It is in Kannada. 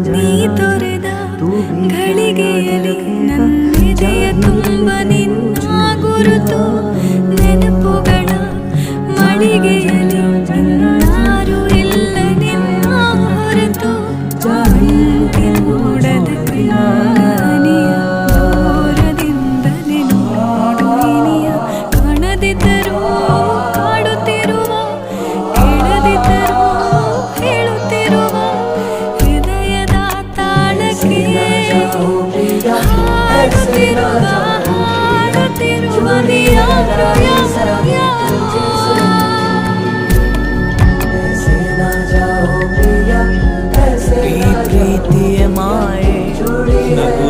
ನೀ ತೊರೆದ ಘಳಿಗೆಯಲ್ಲಿ ನನ್ನೆದೆಯ ತುಂಬ ನಿನ್ನ ಗುರುತು ನೆನಪುಗಳ ಮಳಿಗೆಯಲ್ಲಿ ಇನ್ನಾರು ಇಲ್ಲ ನಿನ್ನ ಹೊರತು ಜಾಂತಿ ನೋಡದ ಕಣ್ಣಾನಿಯ ದೂರದಿಂದಲೇ ನೋಡು ಇನಿಯ ಕಾಣದಿದ್ದರೂ ಕಾಡುತ್ತಿರುವ ಕೇಳದಿದ್ದರೂ ಹೇಳುತ್ತಿರುವ ಹೃದಯದ ತಾಳಕ್ಕೆ ಹಾಡುತ್ತಿರುವ ನೀಯಾರು ಪ್ರೀತಿಯ ಮಾಯೆ ನಗು